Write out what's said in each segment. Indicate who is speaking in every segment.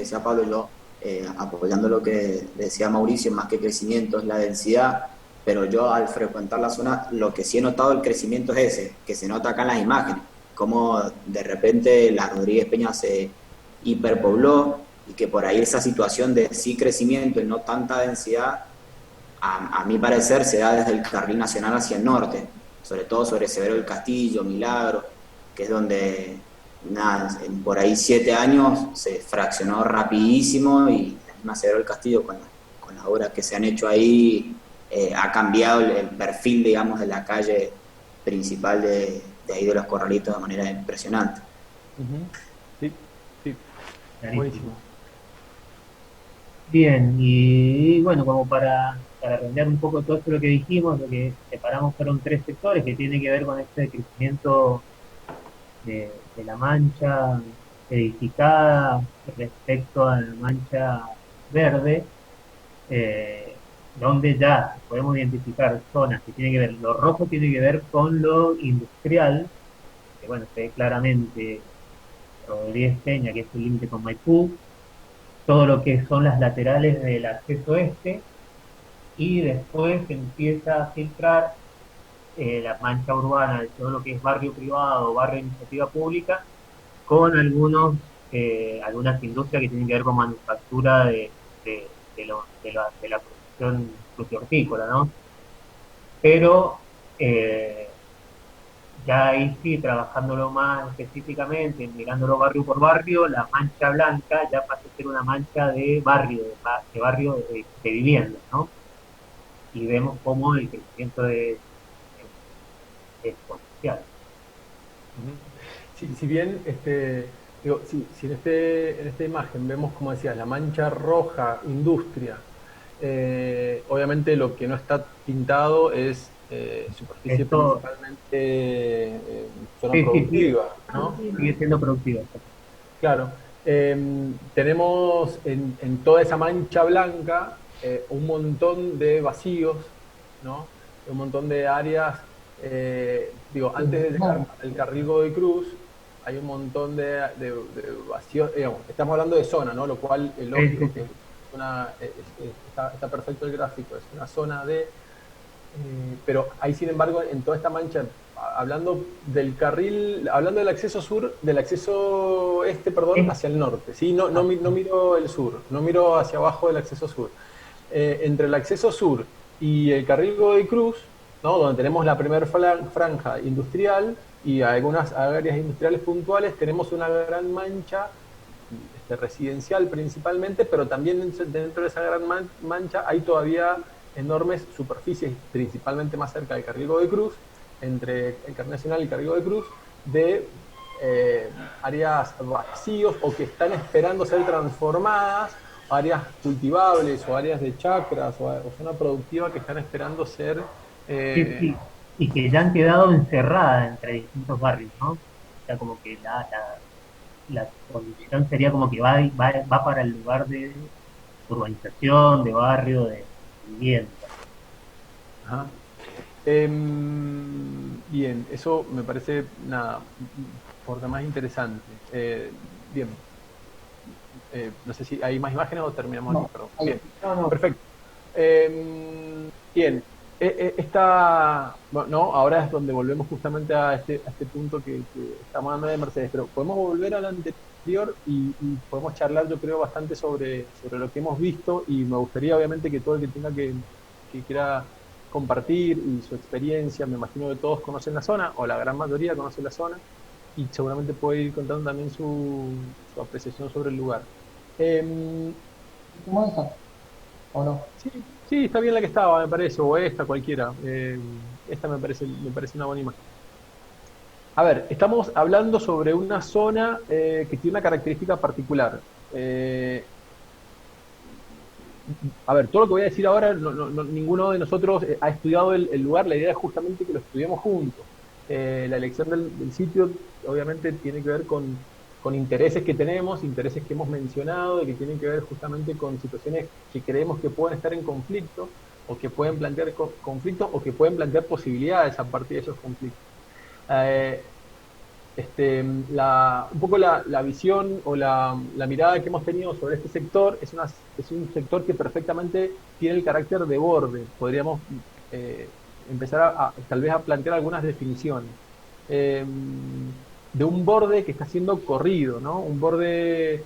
Speaker 1: decía Pablo, yo apoyando lo que decía Mauricio, más que crecimiento es la densidad, pero yo al frecuentar la zona, lo que sí he notado el crecimiento es ese, que se nota acá en las imágenes, como de repente la Rodríguez Peña se hiperpobló y que por ahí esa situación de sí crecimiento y no tanta densidad, a mi parecer, se da desde el carril nacional hacia el norte, sobre todo sobre Severo del Castillo, Milagro, que es donde, nada, en por ahí 7 años se fraccionó rapidísimo y la misma Severo del Castillo con las obras que se han hecho ahí ha cambiado el perfil, digamos, de la calle principal de ahí de los Corralitos de manera impresionante.
Speaker 2: Ujú. Sí, sí,
Speaker 3: Clarísimo.
Speaker 2: buenísimo.
Speaker 3: Bien, y bueno, como para redondear un poco todo esto lo que dijimos, lo que separamos fueron tres sectores que tienen que ver con este crecimiento de la mancha edificada respecto a la mancha verde, donde ya podemos identificar zonas que tienen que ver, lo rojo tiene que ver con lo industrial, que bueno, se ve claramente Rodríguez Peña, que es el límite con Maipú, todo lo que son las laterales del acceso este, y después se empieza a filtrar la mancha urbana de todo lo que es barrio privado, barrio de iniciativa pública, con algunas industrias que tienen que ver con manufactura de la producción frutihortícola, ¿no? Pero ya ahí sí, trabajándolo más específicamente, mirándolo barrio por barrio, la mancha blanca ya pasa a ser una mancha de barrio, de barrio de vivienda, ¿no? Y vemos cómo el crecimiento es exponencial.
Speaker 2: Ujú. Si bien, digo, si en esta imagen vemos, como decías, la mancha roja, industria, obviamente lo que no está pintado es superficie
Speaker 3: Esto,
Speaker 2: principalmente zona
Speaker 3: sí, sí, sí,
Speaker 2: productiva, ¿no?
Speaker 3: sigue siendo productivo.
Speaker 2: Claro. Tenemos en toda esa mancha blanca un montón de vacíos, ¿no? Un montón de áreas, digo, antes de llegar al carril Godoy Cruz, hay un montón de vacíos, digamos, estamos hablando de zona, ¿no? Lo cual es
Speaker 3: Sí, sí,
Speaker 2: lógico que
Speaker 3: sí.
Speaker 2: está perfecto el gráfico, es una zona de pero ahí, sin embargo, en toda esta mancha, hablando del carril, hablando del acceso sur, del acceso este, perdón,
Speaker 3: Es-
Speaker 2: hacia el norte, ¿sí? No, no,
Speaker 3: ah,
Speaker 2: no miro el sur, no miro hacia abajo del acceso sur. Entre el acceso sur y el carril Godoy Cruz, ¿no? Donde tenemos la primera franja industrial y algunas áreas industriales puntuales, tenemos una gran mancha residencial principalmente, pero también dentro de esa gran mancha hay todavía enormes superficies, principalmente más cerca del carril de Cruz, entre el carril nacional y el carril de Cruz, de áreas vacíos o que están esperando ser transformadas, áreas cultivables o áreas de chacras o zona productiva que están esperando ser
Speaker 3: sí,
Speaker 2: eh,
Speaker 3: sí. Y que ya han quedado encerradas entre distintos barrios, ¿no? O sea, como que la condición sería como que va para el lugar de urbanización, de barrio, de vivienda.
Speaker 2: ajá. Bien, eso me parece nada, por demás interesante. Bien, no sé si hay más imágenes o terminamos aquí, perdón. Bien,
Speaker 3: No, no.
Speaker 2: perfecto. Bien, bueno, no, ahora es donde volvemos justamente a este punto que estamos hablando de Mercedes, pero podemos volver al anterior y podemos charlar, yo creo, bastante sobre lo que hemos visto y me gustaría, obviamente, que todo el que tenga que quiera compartir y su experiencia, me imagino que todos conocen la zona, o la gran mayoría conoce la zona, y seguramente puede ir contando también su apreciación sobre el lugar. Em,
Speaker 4: ¿Cómo esa? ¿O no?
Speaker 2: Sí, sí, está bien la que estaba, me parece, o esta, cualquiera. Esta me parece una buena imagen. A ver, estamos hablando sobre una zona que tiene una característica particular. Eh, a ver, todo lo que voy a decir ahora, ninguno de nosotros ha estudiado el lugar, la idea es justamente que lo estudiemos juntos. La elección del sitio obviamente tiene que ver con intereses que tenemos, intereses que hemos mencionado, y que tienen que ver justamente con situaciones que creemos que pueden estar en conflicto, o que pueden plantear conflictos, o que pueden plantear posibilidades a partir de esos conflictos. Eh, un poco la visión o la mirada que hemos tenido sobre este sector es un sector que perfectamente tiene el carácter de borde. Podríamos empezar tal vez a plantear algunas definiciones. Eh, de un borde que está siendo corrido, ¿no? Un borde,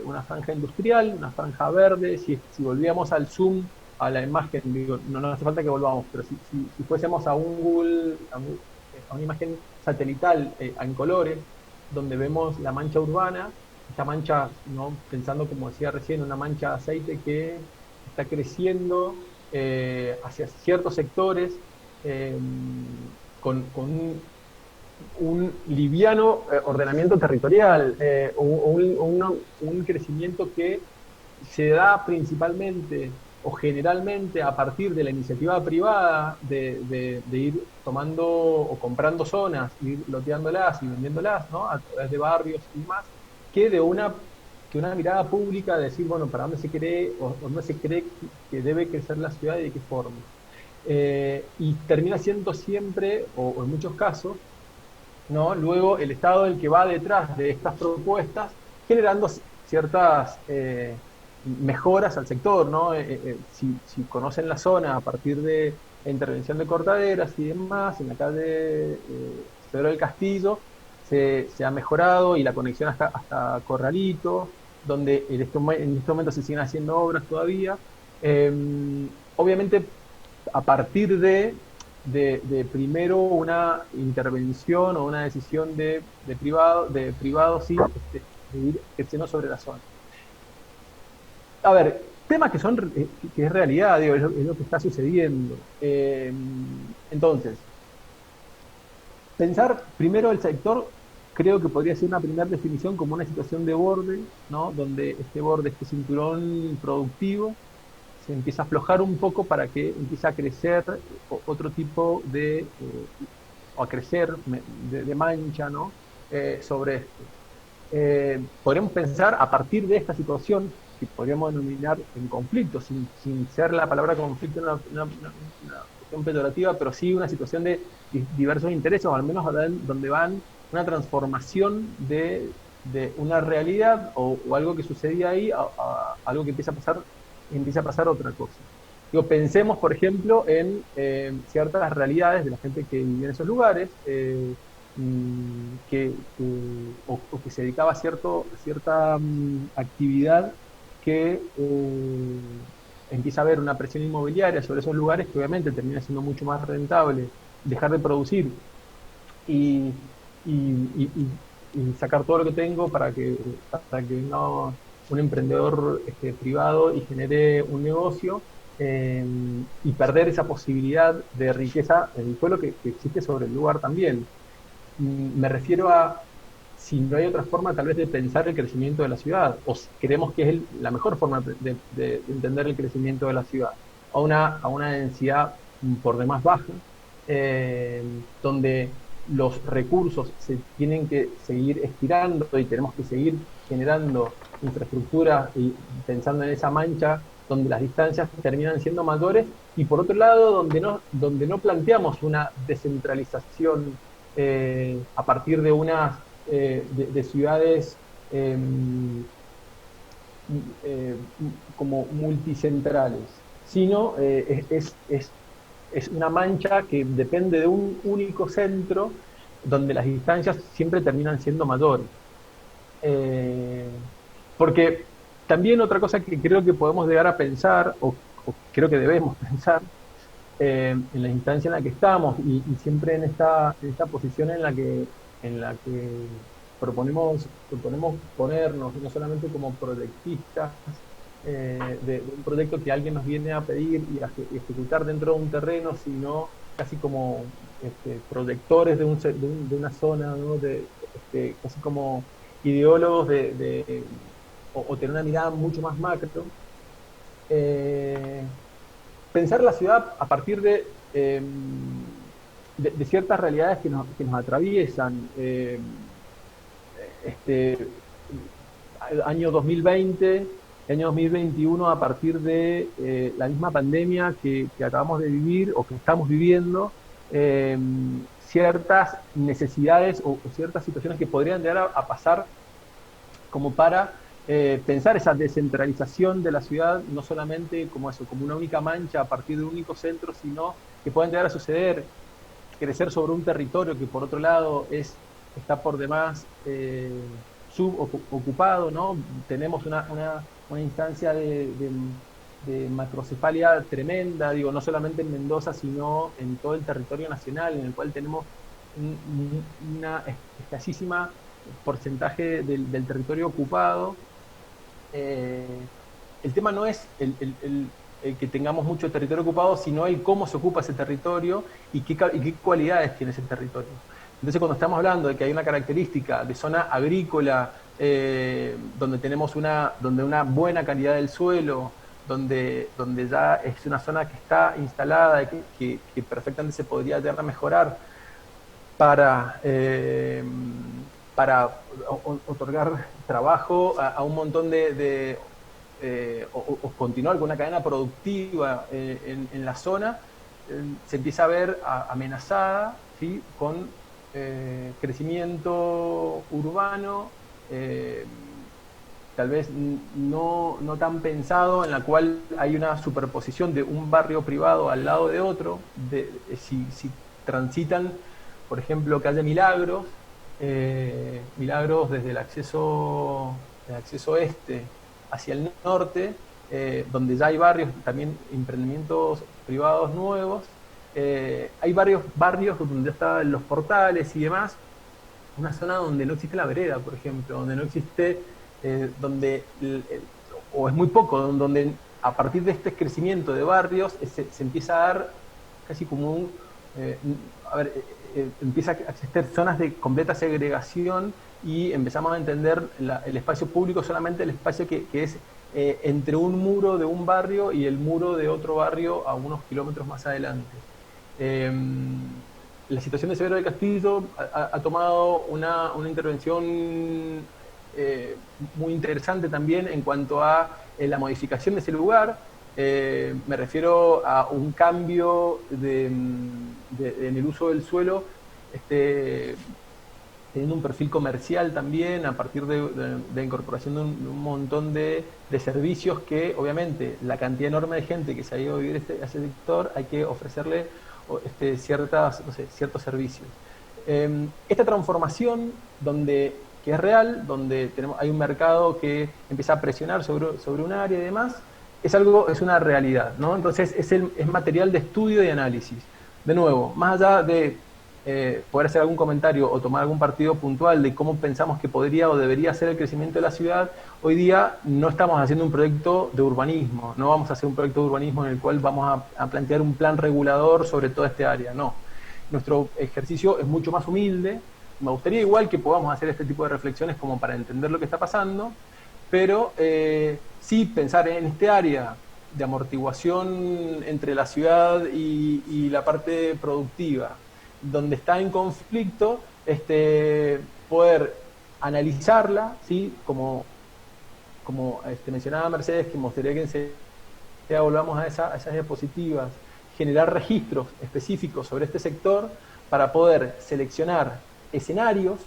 Speaker 2: una franja industrial, una franja verde. Si volvíamos al zoom, a la imagen, digo, no hace falta que volvamos, pero si fuésemos a un Google, a una imagen satelital en colores, donde vemos la mancha urbana, esta mancha, ¿no? Pensando, como decía recién, una mancha de aceite que está creciendo hacia ciertos sectores, eh, con un liviano ordenamiento territorial, un crecimiento que se da principalmente o generalmente a partir de la iniciativa privada de ir tomando o comprando zonas, ir loteándolas y vendiéndolas, ¿no? A través de barrios y más, que de una mirada pública de decir, bueno, para dónde se cree o dónde se cree que debe crecer la ciudad y de qué forma. Y termina siendo siempre, o en muchos casos, ¿no? Luego el Estado el que va detrás de estas propuestas, generando ciertas mejoras al sector, ¿no? Si conocen la zona a partir de la intervención de cortaderas y demás, en la calle Pedro del Castillo se ha mejorado, y la conexión hasta Corralito, donde en este momento se siguen haciendo obras todavía. Obviamente, a partir de primero una intervención o una decisión de privado sí, de ir creciendo sobre la zona. A ver, temas que es realidad, digo, es lo que está sucediendo. Entonces, pensar primero el sector, creo que podría ser una primera definición como una situación de borde, ¿no? Donde este borde, este cinturón productivo, se empieza a aflojar un poco para que empiece a crecer otro tipo o a crecer de mancha, ¿no? Sobre esto. Podríamos pensar a partir de esta situación, que podríamos denominar en conflicto, sin ser la palabra conflicto una cuestión peyorativa, pero sí una situación de diversos intereses, o al menos donde van una transformación de una realidad o algo que sucedía ahí a algo que empieza a pasar otra cosa. Digo, pensemos, por ejemplo, en ciertas realidades de la gente que vivía en esos lugares, o que se dedicaba a cierta actividad que empieza a haber una presión inmobiliaria sobre esos lugares, que obviamente termina siendo mucho más rentable dejar de producir y, y sacar todo lo que tengo para que no un emprendedor privado y genere un negocio, y perder esa posibilidad de riqueza en el pueblo que existe sobre el lugar también. Me refiero a si no hay otra forma tal vez de pensar el crecimiento de la ciudad, o si creemos que es la mejor forma de entender el crecimiento de la ciudad, a una densidad por demás baja, donde los recursos se tienen que seguir estirando y tenemos que seguir generando infraestructura y pensando en esa mancha donde las distancias terminan siendo mayores, y por otro lado donde no planteamos una descentralización a partir de unas de ciudades como multicentrales, sino es una mancha que depende de un único centro donde las distancias siempre terminan siendo mayores. Porque también otra cosa que creo que podemos llegar a pensar, o creo que debemos pensar, en la instancia en la que estamos, y siempre en esta posición en la que proponemos ponernos, no solamente como proyectistas de un proyecto que alguien nos viene a pedir y a ejecutar dentro de un terreno, sino casi como proyectores de una zona, ¿no? Casi como ideólogos o tener una mirada mucho más macro. Pensar la ciudad a partir de ciertas realidades que nos atraviesan. Año 2020, año 2021, a partir de la misma pandemia que acabamos de vivir o que estamos viviendo, ciertas necesidades o ciertas situaciones que podrían llegar a pasar como para pensar esa descentralización de la ciudad, no solamente como eso, como una única mancha a partir de un único centro, sino que puedan llegar a suceder, crecer sobre un territorio que por otro lado está por demás subocupado, ¿no? Tenemos una instancia de macrocefalia tremenda, digo, no solamente en Mendoza, sino en todo el territorio nacional, en el cual tenemos una escasísima porcentaje del territorio ocupado. El tema no es el que tengamos mucho territorio ocupado, sino el cómo se ocupa ese territorio y qué cualidades tiene ese territorio. Entonces, cuando estamos hablando de que hay una característica de zona agrícola, donde tenemos una buena calidad del suelo, donde ya es una zona que está instalada y que perfectamente se podría llegar a mejorar para otorgar trabajo a un montón o continuar con una cadena productiva en la zona, se empieza a ver amenazada, ¿sí?, con crecimiento urbano, tal vez no tan pensado, en la cual hay una superposición de un barrio privado al lado de otro, si transitan, por ejemplo, calle Milagros, desde el acceso este hacia el norte, donde ya hay barrios, también emprendimientos privados nuevos, hay varios barrios donde están los portales y demás, una zona donde no existe la vereda, por ejemplo, donde no existe, o es muy poco, donde a partir de este crecimiento de barrios se empieza a dar casi como empieza a existir zonas de completa segregación y empezamos a entender el espacio público solamente el espacio que es entre un muro de un barrio y el muro de otro barrio a unos kilómetros más adelante. La situación de Severo del Castillo ha tomado una intervención muy interesante también en cuanto a la modificación de ese lugar. Me refiero a un cambio en el uso del suelo, teniendo un perfil comercial también, a partir de la incorporación de un montón de servicios que, obviamente, la cantidad enorme de gente que se ha ido a vivir a ese sector, hay que ofrecerle ciertos servicios. Esta transformación que es real, donde hay un mercado que empieza a presionar sobre un área y demás, es una realidad, ¿no? Entonces es material de estudio y análisis. De nuevo, más allá de poder hacer algún comentario o tomar algún partido puntual de cómo pensamos que podría o debería ser el crecimiento de la ciudad, hoy día no estamos haciendo un proyecto de urbanismo, no vamos a hacer un proyecto de urbanismo en el cual vamos a plantear un plan regulador sobre toda esta área, no. Nuestro ejercicio es mucho más humilde. Me gustaría igual que podamos hacer este tipo de reflexiones como para entender lo que está pasando, pero sí pensar en este área de amortiguación entre la ciudad y la parte productiva, donde está en conflicto, poder analizarla, ¿sí? Como mencionaba Mercedes, que me gustaría que volvamos a esas diapositivas, generar registros específicos sobre este sector para poder seleccionar escenarios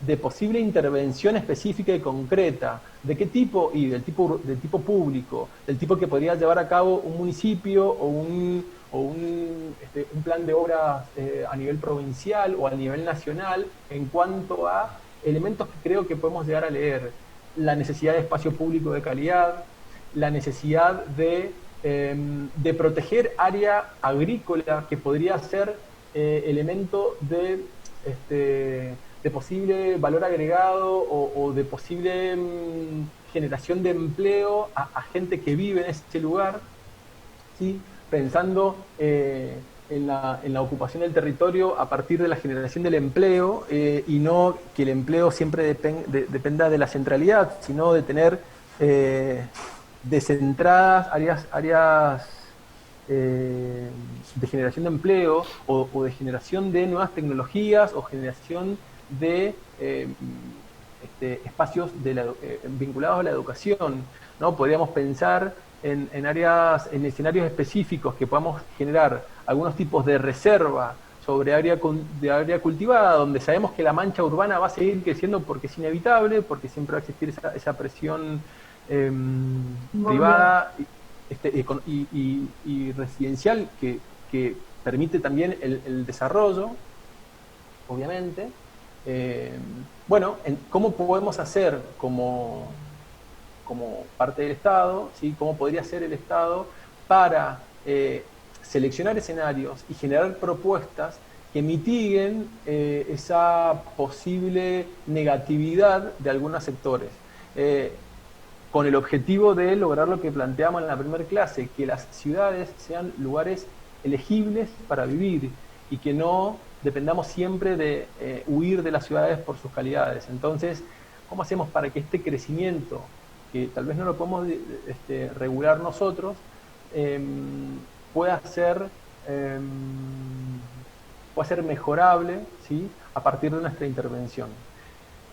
Speaker 2: de posible intervención específica y concreta. ¿De qué tipo? Y del tipo público, del tipo que podría llevar a cabo un municipio o un plan de obras a nivel provincial o a nivel nacional, en cuanto a elementos que creo que podemos llegar a leer: la necesidad de espacio público de calidad, la necesidad de proteger área agrícola que podría ser elemento de posible valor agregado o de posible generación de empleo a gente que vive en ese lugar, ¿sí? Pensando en la ocupación del territorio a partir de la generación del empleo, y no que el empleo siempre dependa de la centralidad, sino de tener descentradas áreas de generación de empleo o de generación de nuevas tecnologías o generación de espacios vinculados a la educación, ¿no? Podríamos pensar en escenarios específicos que podamos generar algunos tipos de reserva sobre de área cultivada, donde sabemos que la mancha urbana va a seguir creciendo porque es inevitable, porque siempre va a existir esa presión privada y residencial que permite también el desarrollo, obviamente. Bueno, ¿cómo podemos hacer como parte del Estado, ¿sí? ¿Cómo podría ser el Estado para seleccionar escenarios y generar propuestas que mitiguen esa posible negatividad de algunos sectores? Con el objetivo de lograr lo que planteamos en la primera clase, que las ciudades sean lugares elegibles para vivir y que no dependamos siempre de huir de las ciudades por sus calidades. Entonces, ¿cómo hacemos para que este crecimiento, que tal vez no lo podemos regular nosotros, pueda ser mejorable, ¿sí?, a partir de nuestra intervención?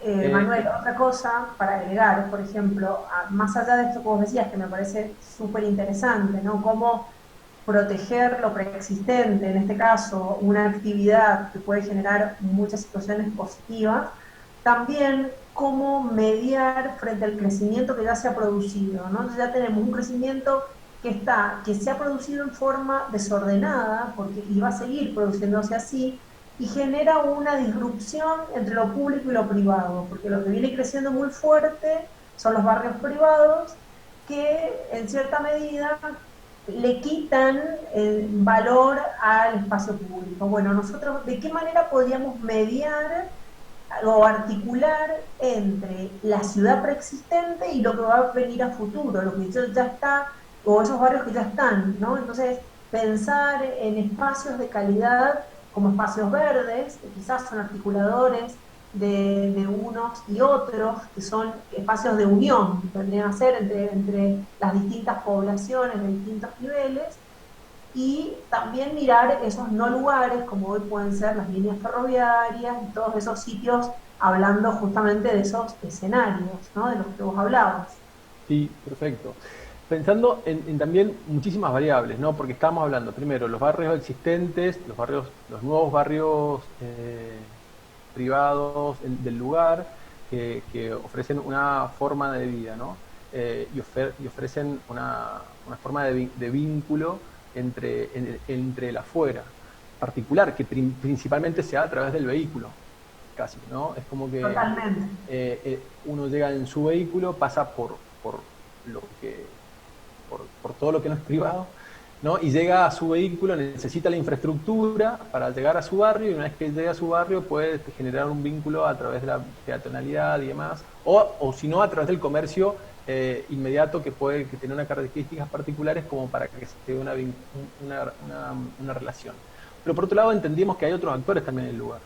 Speaker 5: Manuel, otra cosa para agregar, por ejemplo, más allá de esto que vos decías, que me parece súper interesante, ¿no? Cómo proteger lo preexistente, en este caso, una actividad que puede generar muchas situaciones positivas, también cómo mediar frente al crecimiento que ya se ha producido, ¿no? Entonces ya tenemos un crecimiento que se ha producido en forma desordenada, y va a seguir produciéndose así, y genera una disrupción entre lo público y lo privado, porque lo que viene creciendo muy fuerte son los barrios privados, que en cierta medida le quitan valor al espacio público. Bueno, nosotros, ¿de qué manera podríamos mediar o articular entre la ciudad preexistente y lo que va a venir a futuro, lo que ya está, o esos barrios que ya están, ¿no? Entonces, pensar en espacios de calidad como espacios verdes, que quizás son articuladores de unos y otros, que son espacios de unión, que vendrían a ser entre las distintas poblaciones de distintos niveles, y también mirar esos no lugares, como hoy pueden ser las líneas ferroviarias y todos esos sitios, hablando justamente de esos escenarios, ¿no?, de los que vos hablabas.
Speaker 2: Sí, perfecto. Pensando en también muchísimas variables, ¿no? Porque estamos hablando, primero, los barrios existentes, los nuevos barrios privados del lugar, que ofrecen una forma de vida, ¿no? Y ofrecen una forma de vínculo entre el afuera, particular, que principalmente se da a través del vehículo, casi, ¿no? Es como que uno llega en su vehículo, pasa por todo lo que no es privado, ¿no? Y llega a su vehículo, necesita la infraestructura para llegar a su barrio, y una vez que llega a su barrio puede generar un vínculo a través de la peatonalidad y demás, o si no, a través del comercio inmediato, que puede tener unas características particulares como para que se dé una relación. Pero por otro lado entendimos que hay otros actores también en el lugar,